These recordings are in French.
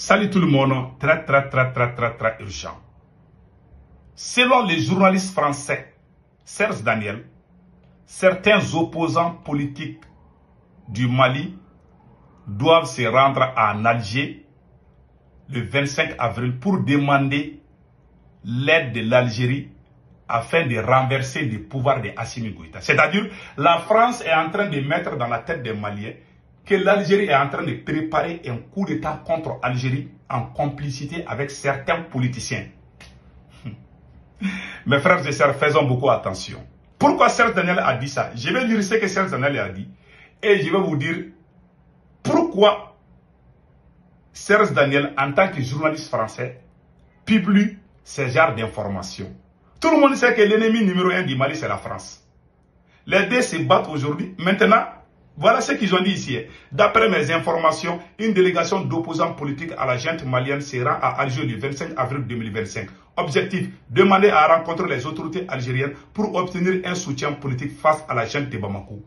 Salut tout le monde, très urgent. Selon les journalistes français, Serge Daniel, certains opposants politiques du Mali doivent se rendre en Alger le 25 avril pour demander l'aide de l'Algérie afin de renverser le pouvoir de Assimi Goïta. C'est-à-dire, la France est en train de mettre dans la tête des Maliens que l'Algérie est en train de préparer un coup d'État contre l'Algérie en complicité avec certains politiciens. Mes frères et sœurs, faisons beaucoup attention. Pourquoi Serge Daniel a dit ça? Je vais lire ce que Serge Daniel a dit et je vais vous dire pourquoi Serge Daniel, en tant que journaliste français, publie ce genre d'informations. Tout le monde sait que l'ennemi numéro 1 du Mali, c'est la France. Les deux se battent aujourd'hui. Maintenant, voilà ce qu'ils ont dit ici. D'après mes informations, une délégation d'opposants politiques à la junte malienne se rend à Alger le 25 avril 2025. Objectif, demander à rencontrer les autorités algériennes pour obtenir un soutien politique face à la junte de Bamako.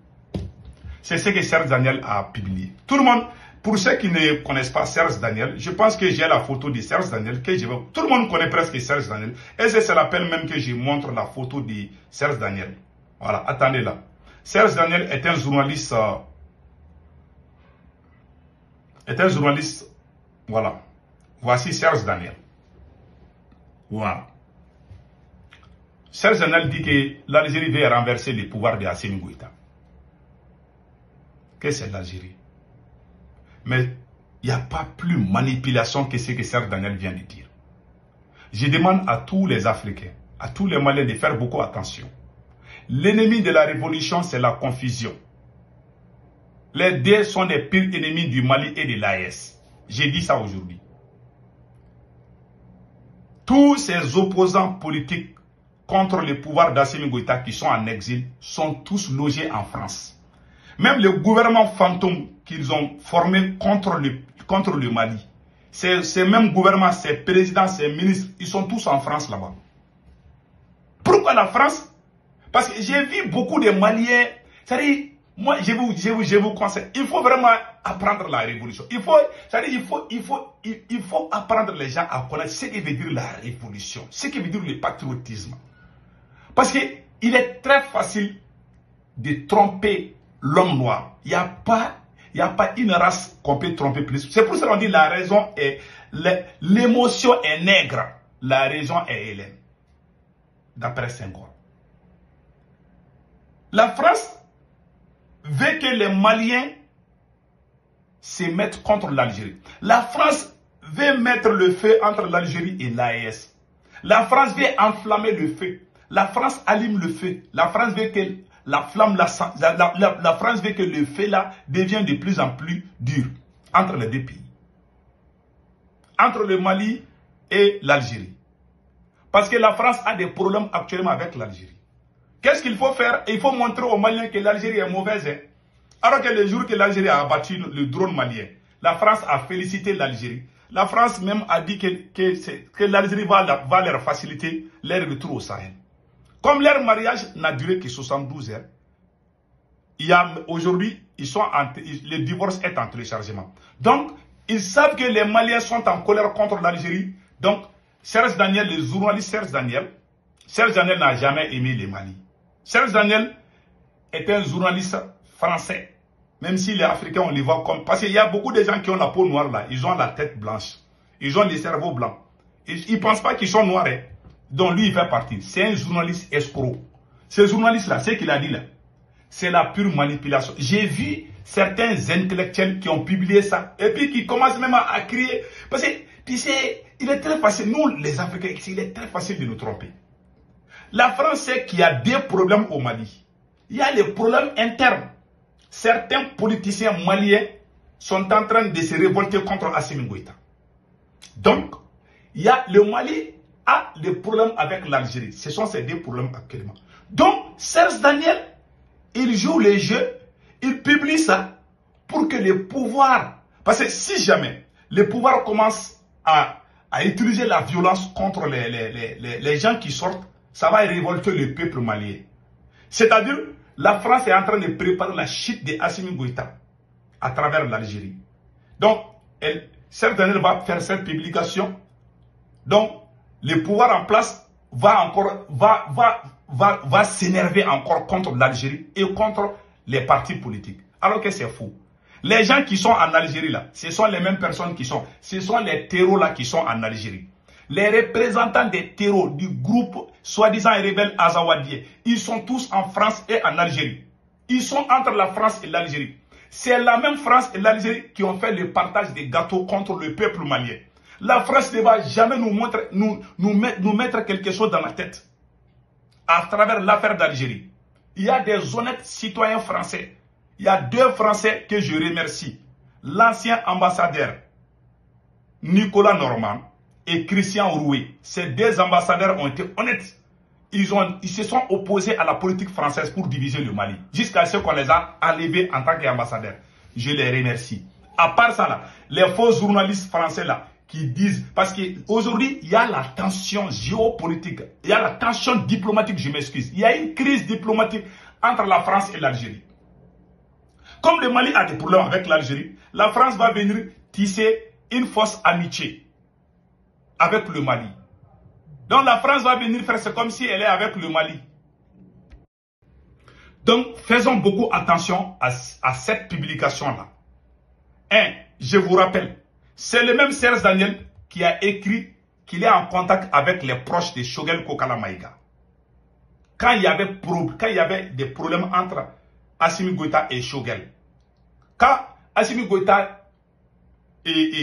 C'est ce que Serge Daniel a publié. Tout le monde, pour ceux qui ne connaissent pas Serge Daniel, je pense que j'ai la photo de Serge Daniel. Tout le monde connaît presque Serge Daniel. Et c'est la peine même que je montre la photo de Serge Daniel. Voilà, attendez là. Serge Daniel est un journaliste. Voilà. Voici Serge Daniel. Voilà. Serge Daniel dit que l'Algérie veut renverser le pouvoir de Assimi Goïta. Que c'est l'Algérie? Mais il n'y a pas plus manipulation que ce que Serge Daniel vient de dire. Je demande à tous les Africains, à tous les Maliens de faire beaucoup attention. L'ennemi de la révolution, c'est la confusion. Les deux sont les pires ennemis du Mali et de l'AES. J'ai dit ça aujourd'hui. Tous ces opposants politiques contre le pouvoir d'Assimi Goïta qui sont en exil sont tous logés en France. Même le gouvernement fantôme qu'ils ont formé contre le Mali, ces mêmes gouvernements, ces présidents, ces ministres, ils sont tous en France là-bas. Pourquoi la France? Parce que j'ai vu beaucoup de Maliens, c'est-à-dire, moi je vous conseille, il faut vraiment apprendre la révolution. Il faut apprendre les gens à connaître ce que veut dire la révolution, ce que veut dire le patriotisme. Parce que il est très facile de tromper l'homme noir. Il n'y a pas une race qu'on peut tromper plus. C'est pour ça qu'on dit la raison est, l'émotion est nègre, la raison est hélène. D'après Senghor. La France veut que les Maliens se mettent contre l'Algérie. La France veut mettre le feu entre l'Algérie et l'AES. La France veut enflammer le feu. La France allume le feu. La France veut que la France veut que le feu là devienne de plus en plus dur entre les deux pays. Entre le Mali et l'Algérie. Parce que la France a des problèmes actuellement avec l'Algérie. Qu'est-ce qu'il faut faire? Il faut montrer aux Maliens que l'Algérie est mauvaise. Hein? Alors que le jour que l'Algérie a abattu le drone malien, la France a félicité l'Algérie. La France même a dit que l'Algérie va leur faciliter leur retour au Sahel. Comme leur mariage n'a duré que 72 heures, aujourd'hui, le divorce est en téléchargement. Donc, ils savent que les Maliens sont en colère contre l'Algérie. Donc, Serge Daniel, le journaliste Serge Daniel n'a jamais aimé les Mali. Serge Daniel est un journaliste français. Même si les Africains, on les voit comme... Parce qu'il y a beaucoup de gens qui ont la peau noire là. Ils ont la tête blanche. Ils ont les cerveaux blancs. Ils ne pensent pas qu'ils sont noirs. Hein. Donc lui, il fait partie. C'est un journaliste escroc. Ce journaliste-là, ce qu'il a dit là, c'est la pure manipulation. J'ai vu certains intellectuels qui ont publié ça. Et puis qui commencent même à crier. Parce que, tu sais, il est très facile. Nous, les Africains, il est très facile de nous tromper. La France sait qu'il y a des problèmes au Mali. Il y a les problèmes internes. Certains politiciens maliens sont en train de se révolter contre Assimi Goïta. Donc, le Mali a des problèmes avec l'Algérie. Ce sont ces deux problèmes actuellement. Donc, Serge Daniel, il joue les jeux, il publie ça pour que le pouvoir... Parce que si jamais le pouvoir commence à utiliser la violence contre les gens qui sortent, ça va révolter le peuple malien. C'est-à-dire, la France est en train de préparer la chute de Assimi Goïta à travers l'Algérie. Donc, Serge Daniel va faire cette publication. Donc, le pouvoir en place va s'énerver encore contre l'Algérie et contre les partis politiques. Alors que c'est faux. Les gens qui sont en Algérie là, ce sont les mêmes personnes ce sont les terreaux là qui sont en Algérie. Les représentants des terreaux du groupe soi-disant rebelle Azawadi, ils sont tous en France et en Algérie. Ils sont entre la France et l'Algérie. C'est la même France et l'Algérie qui ont fait le partage des gâteaux contre le peuple malien. La France ne va jamais nous mettre quelque chose dans la tête à travers l'affaire d'Algérie. Il y a des honnêtes citoyens français. Il y a 2 Français que je remercie. L'ancien ambassadeur Nicolas Normand et Christian Roué. Ces 2 ambassadeurs ont été honnêtes. Ils se sont opposés à la politique française pour diviser le Mali. Jusqu'à ce qu'on les a enlevés en tant qu'ambassadeurs. Je les remercie. À part ça, là, les faux journalistes français là, qui disent, parce qu'aujourd'hui, il y a la tension géopolitique, il y a la tension diplomatique, je m'excuse. Il y a une crise diplomatique entre la France et l'Algérie. Comme le Mali a des problèmes avec l'Algérie, la France va venir tisser une fausse amitié avec le Mali. Donc la France va venir faire, c'est comme si elle est avec le Mali. Donc faisons beaucoup attention à cette publication-là. Je vous rappelle, c'est le même Serge Daniel qui a écrit qu'il est en contact avec les proches de Choguel Kokala Maïga. Quand il y avait des problèmes entre Assimi Goïta et Choguel. Quand Assimi Goïta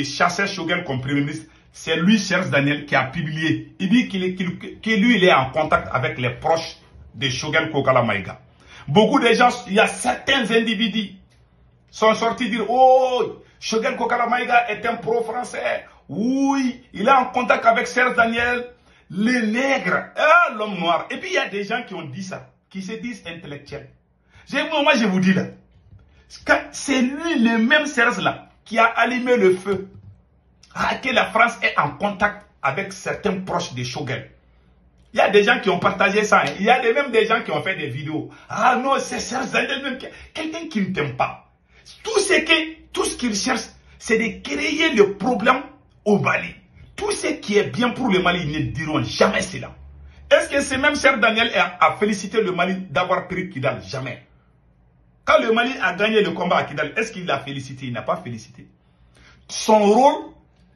chassait Choguel comme premier ministre, c'est lui, Serge Daniel, qui a publié. Il dit qu'il est en contact avec les proches de Choguel Kokala Maïga. Beaucoup de gens, il y a certains individus sont sortis dire, oh, Choguel Kokala Maïga est un pro-français. Oui, il est en contact avec Serge Daniel, les nègres, l'homme noir. Et puis il y a des gens qui ont dit ça, qui se disent intellectuels. Moi je vous dis là, c'est lui le même Serge là qui a allumé le feu. Que la France est en contact avec certains proches de Choguel. Il y a des gens qui ont partagé ça. Il y a même des gens qui ont fait des vidéos. Ah non, c'est Serge Daniel même. Quelqu'un qui ne t'aime pas. Tout ce qu'il cherche, c'est de créer le problème au Mali. Tout ce qui est bien pour le Mali, ils ne diront jamais cela. Est-ce que c'est même Serge Daniel a félicité le Mali d'avoir pris Kidal? Jamais. Quand le Mali a gagné le combat à Kidal, est-ce qu'il l'a félicité? Il n'a pas félicité. Son rôle,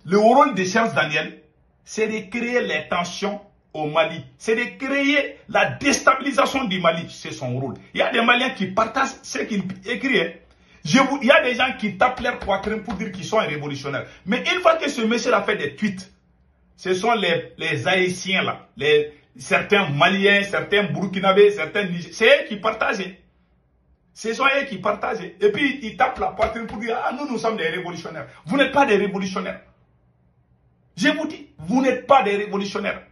le rôle de Serge Daniel, c'est de créer les tensions au Mali. C'est de créer la déstabilisation du Mali. C'est son rôle. Il y a des Maliens qui partagent ce qu'il écrit. Il y a des gens qui tapent leur poitrine pour dire qu'ils sont révolutionnaires. Mais une fois que ce monsieur a fait des tweets, ce sont les Haïtiens là, certains Maliens, certains Burkinabés, certains Nigériens, c'est eux qui partagent. Ce sont eux qui partagent. Et puis ils tapent la poitrine pour dire, ah nous sommes des révolutionnaires. Vous n'êtes pas des révolutionnaires. Je vous dis, vous n'êtes pas des révolutionnaires.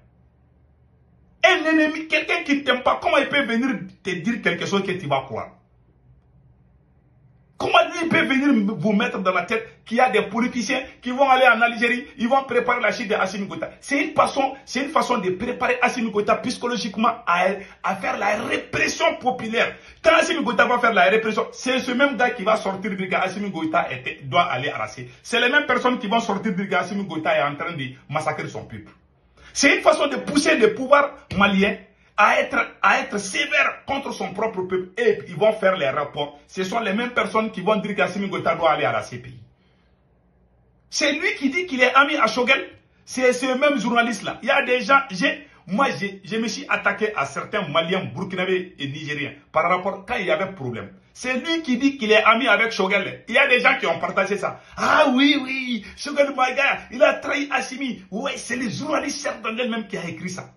Un ennemi, quelqu'un qui ne t'aime pas, comment il peut venir te dire quelque chose que tu vas croire? Comment il peut venir vous mettre dans la tête qu'il y a des politiciens qui vont aller en Algérie, ils vont préparer la chute d'Assimi Goïta? C'est une façon de préparer Assimi Goïta psychologiquement à faire la répression populaire. Quand Assimi Goïta va faire la répression, c'est ce même gars qui va sortir du gars Assimi Goïta doit aller arracher. C'est les mêmes personnes qui vont sortir du gars Assimi Goïta est en train de massacrer son peuple. C'est une façon de pousser le pouvoir malien à être sévère contre son propre peuple. Et ils vont faire les rapports. Ce sont les mêmes personnes qui vont dire qu'Assimi Goïta doit aller à la CPI. C'est lui qui dit qu'il est ami à Choguel. C'est ce même journaliste-là. Il y a des gens... Moi, je me suis attaqué à certains Maliens, Burkinabés et Nigériens par rapport quand il y avait problème. C'est lui qui dit qu'il est ami avec Choguel. Il y a des gens qui ont partagé ça. Ah oui, Choguel Maïga, il a trahi Assimi. Oui, c'est le journaliste Serge Daniel même qui a écrit ça.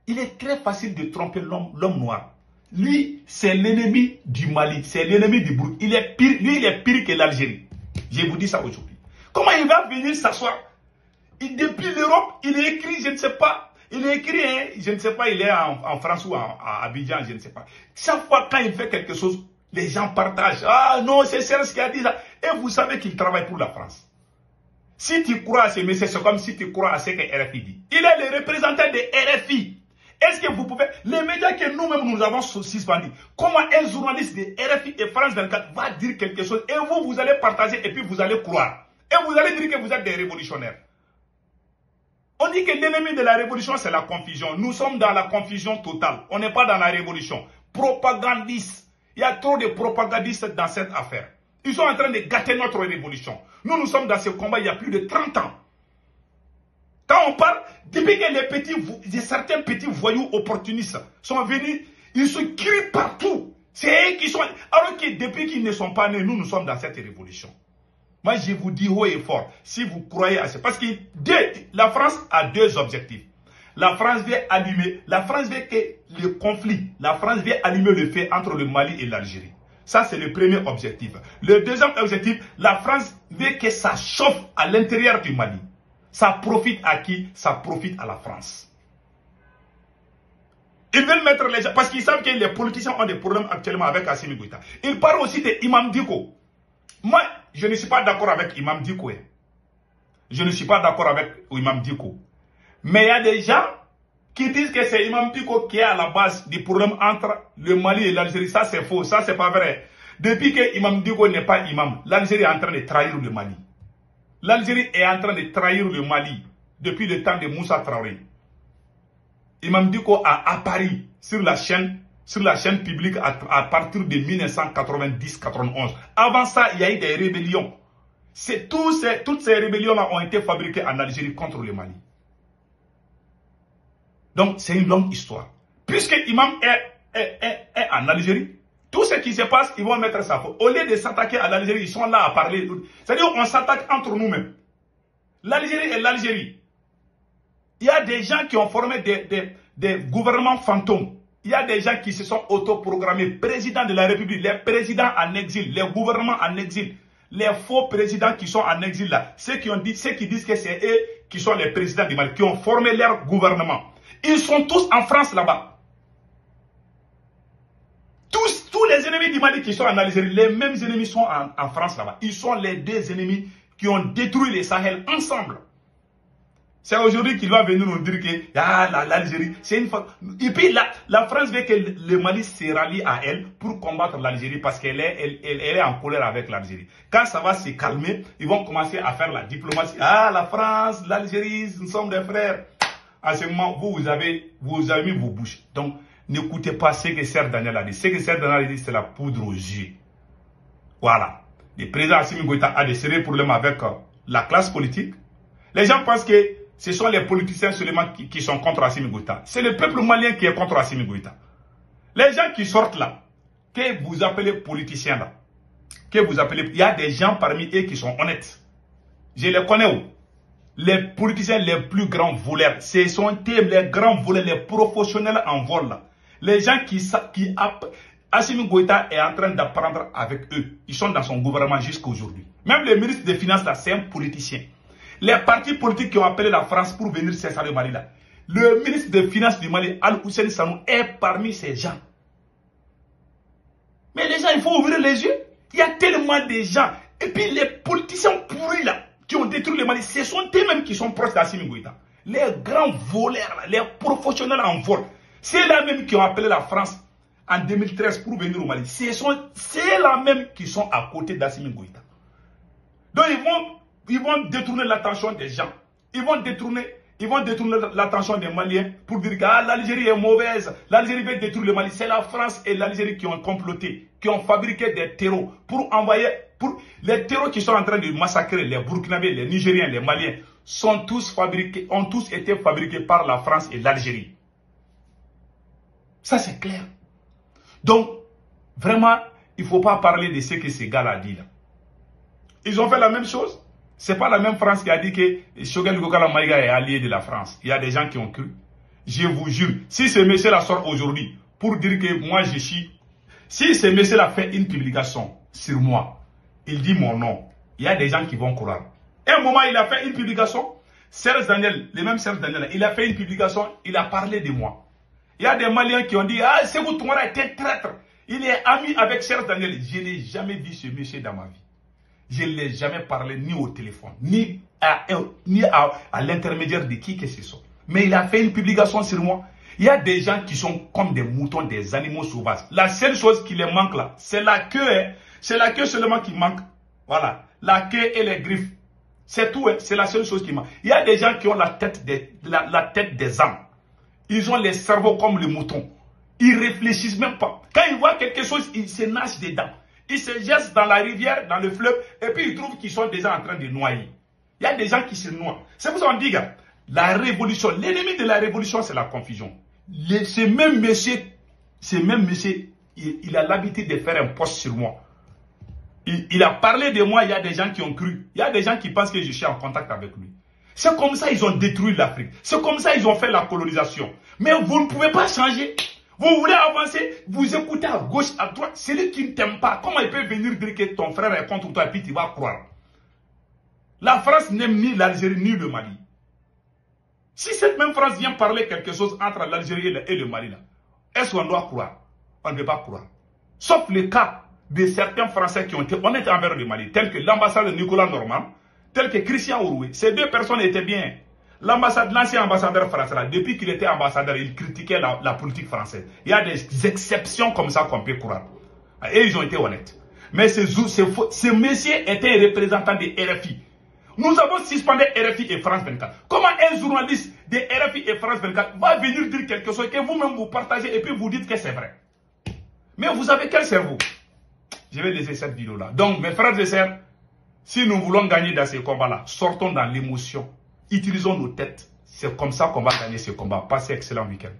Il est très facile de tromper l'homme noir. Lui, c'est l'ennemi du Mali, c'est l'ennemi du Burkina. Lui, il est pire que l'Algérie. Je vous dis ça aujourd'hui. Comment il va venir s'asseoir? Depuis l'Europe, il est écrit, je ne sais pas. Il est écrit, hein, je ne sais pas, il est en France ou à Abidjan, je ne sais pas. Chaque fois quand il fait quelque chose, les gens partagent. Ah non, c'est Serge qui a dit ça. Et vous savez qu'il travaille pour la France. Si tu crois à ces messieurs, c'est comme si tu crois à ce que RFI dit. Il est le représentant de RFI. Est-ce que vous pouvez... Les médias que nous-mêmes nous avons suspendus, comment un journaliste de RFI et France 24 va dire quelque chose et vous allez partager et puis vous allez croire. Et vous allez dire que vous êtes des révolutionnaires. On dit que l'ennemi de la révolution, c'est la confusion. Nous sommes dans la confusion totale. On n'est pas dans la révolution. Propagandistes. Il y a trop de propagandistes dans cette affaire. Ils sont en train de gâter notre révolution. Nous sommes dans ce combat il y a plus de 30 ans. Quand on parle, depuis que certains petits voyous opportunistes sont venus, ils se crient partout. C'est eux qui sont... Alors que depuis qu'ils ne sont pas nés, nous sommes dans cette révolution. Moi, je vous dis haut et fort, si vous croyez à ça, parce que la France a deux objectifs. La France veut que le conflit, la France veut allumer le feu entre le Mali et l'Algérie. Ça, c'est le premier objectif. Le deuxième objectif, la France veut que ça chauffe à l'intérieur du Mali. Ça profite à qui? Ça profite à la France. Ils veulent mettre les gens, parce qu'ils savent que les politiciens ont des problèmes actuellement avec Assimi Goïta. Ils parlent aussi de Imam Dicko. Moi, je ne suis pas d'accord avec Imam Dicko. Je ne suis pas d'accord avec Imam Dicko. Mais il y a des gens qui disent que c'est Imam Dicko qui est à la base du problème entre le Mali et l'Algérie. Ça, c'est faux. Ça, c'est pas vrai. Depuis que Imam Dicko n'est pas imam, l'Algérie est en train de trahir le Mali. L'Algérie est en train de trahir le Mali depuis le temps de Moussa Traoré. Imam Dicko a apparu sur la chaîne publique à partir de 1990-91. Avant ça, il y a eu des rébellions. Toutes ces rébellions-là ont été fabriquées en Algérie contre le Mali. Donc, c'est une longue histoire. Puisque Imam est en Algérie, tout ce qui se passe, ils vont mettre ça. Au lieu de s'attaquer à l'Algérie, ils sont là à parler. C'est-à-dire qu'on s'attaque entre nous-mêmes. L'Algérie et l'Algérie. Il y a des gens qui ont formé des gouvernements fantômes. Il y a des gens qui se sont autoprogrammés présidents de la République, les présidents en exil, les gouvernements en exil, les faux présidents qui sont en exil là. Ceux qui disent que c'est eux qui sont les présidents du Mali, qui ont formé leur gouvernement. Ils sont tous en France là-bas. Tous les ennemis du Mali qui sont en Algérie, les mêmes ennemis sont en France là-bas. Ils sont les deux ennemis qui ont détruit les Sahel ensemble. C'est aujourd'hui qu'il va venir nous dire que l'Algérie, c'est une fois. Et puis la France veut que le Mali se rallie à elle pour combattre l'Algérie parce qu'elle est en colère avec l'Algérie. Quand ça va se calmer, ils vont commencer à faire la diplomatie. Ah, la France, l'Algérie, nous sommes des frères. À ce moment, vous avez mis vos bouches. Donc, n'écoutez pas ce que Serge Daniel a dit. Ce que Serge Daniel a dit, c'est la poudre aux yeux. Voilà. Le président Assimi Goïta a des sérieux problèmes avec la classe politique. Les gens pensent que ce sont les politiciens seulement qui sont contre Assimi Goïta. C'est le peuple malien qui est contre Assimi Goïta. Les gens qui sortent là, que vous appelez politiciens là, il y a des gens parmi eux qui sont honnêtes. Je les connais où? Les politiciens les plus grands voleurs, ce sont les grands voleurs, les professionnels en vol là. Les gens Assimi Goïta est en train d'apprendre avec eux. Ils sont dans son gouvernement jusqu'à aujourd'hui. Même le ministre des Finances là, c'est un politicien. Les partis politiques qui ont appelé la France pour venir s'installer au Mali là. Le ministre des Finances du Mali, Al-Hussein Sanou, est parmi ces gens. Mais les gens, il faut ouvrir les yeux. Il y a tellement de gens. Et puis les politiciens pourris là, qui ont détruit le Mali, ce sont eux-mêmes qui sont proches d'Assimi Goïta. Les grands voleurs, là, les professionnels en vol. C'est là-même qui ont appelé la France en 2013 pour venir au Mali. C'est là-même qui sont à côté d'Assimi Goïta. Donc ils vont détourner l'attention des gens. Ils vont détourner l'attention des Maliens pour dire que l'Algérie est mauvaise. L'Algérie veut détruire le Mali. C'est la France et l'Algérie qui ont comploté, qui ont fabriqué des terreaux pour envoyer... Les terreaux qui sont en train de massacrer les Burkinabés, les Nigériens, les Maliens, ont tous été fabriqués par la France et l'Algérie. Ça c'est clair. Donc, vraiment, il ne faut pas parler de ce que ces gars-là ont dit là. Ils ont fait la même chose. Ce n'est pas la même France qui a dit que Choguel Kokala Maïga est allié de la France. Il y a des gens qui ont cru. Je vous jure, si ce monsieur-là sort aujourd'hui pour dire que moi je suis... Si ce monsieur-là fait une publication sur moi, il dit mon nom, il y a des gens qui vont croire. Et à un moment, il a fait une publication, Serge Daniel, le même Serge Daniel, il a fait une publication, il a parlé de moi. Il y a des Maliens qui ont dit, ah, Sékou Toumara était traître. Il est ami avec Serge Daniel. Je n'ai jamais vu ce monsieur dans ma vie. Je ne l'ai jamais parlé ni au téléphone, ni à l'intermédiaire de qui que ce soit. Mais il a fait une publication sur moi. Il y a des gens qui sont comme des moutons, des animaux sauvages. La seule chose qui les manque là, c'est la queue. C'est la queue seulement qui manque. Voilà. La queue et les griffes. C'est tout, hein. C'est la seule chose qui manque. Il y a des gens qui ont la tête des ânes. Ils ont les cerveaux comme le mouton. Ils réfléchissent même pas. Quand ils voient quelque chose, ils se nagent dedans. Ils se jettent dans la rivière, dans le fleuve, et puis ils trouvent qu'ils sont déjà en train de noyer. Il y a des gens qui se noient. C'est pour ça qu'on dit, gars, la révolution, l'ennemi de la révolution, c'est la confusion. Ce même monsieur, il a l'habitude de faire un post sur moi. Il a parlé de moi, il y a des gens qui ont cru. Il y a des gens qui pensent que je suis en contact avec lui. C'est comme ça qu'ils ont détruit l'Afrique. C'est comme ça qu'ils ont fait la colonisation. Mais vous ne pouvez pas changer. Vous voulez avancer, vous écoutez à gauche, à droite. Celui qui ne t'aime pas, comment il peut venir dire que ton frère est contre toi et puis tu vas croire? La France n'aime ni l'Algérie ni le Mali. Si cette même France vient parler quelque chose entre l'Algérie et le Mali, est-ce qu'on doit croire? On ne peut pas croire. Sauf le cas de certains Français qui ont été honnêtes envers le Mali, tels que l'ambassadeur Nicolas Normand, tel que Christian Ouroué. Ces deux personnes étaient bien. L'ancien ambassadeur français, là, depuis qu'il était ambassadeur, il critiquait la politique française. Il y a des exceptions comme ça qu'on peut croire. Et ils ont été honnêtes. Mais ce monsieur était représentant de RFI. Nous avons suspendu RFI et France 24. Comment un journaliste de RFI et France 24 va venir dire quelque chose que vous-même vous partagez et puis vous dites que c'est vrai? Mais vous avez quel cerveau? Je vais laisser cette vidéo-là. Donc, mes frères et sœurs, si nous voulons gagner dans ces combats-là, sortons dans l'émotion. Utilisons nos têtes. C'est comme ça qu'on va gagner ce combat. Passez un excellent week-end.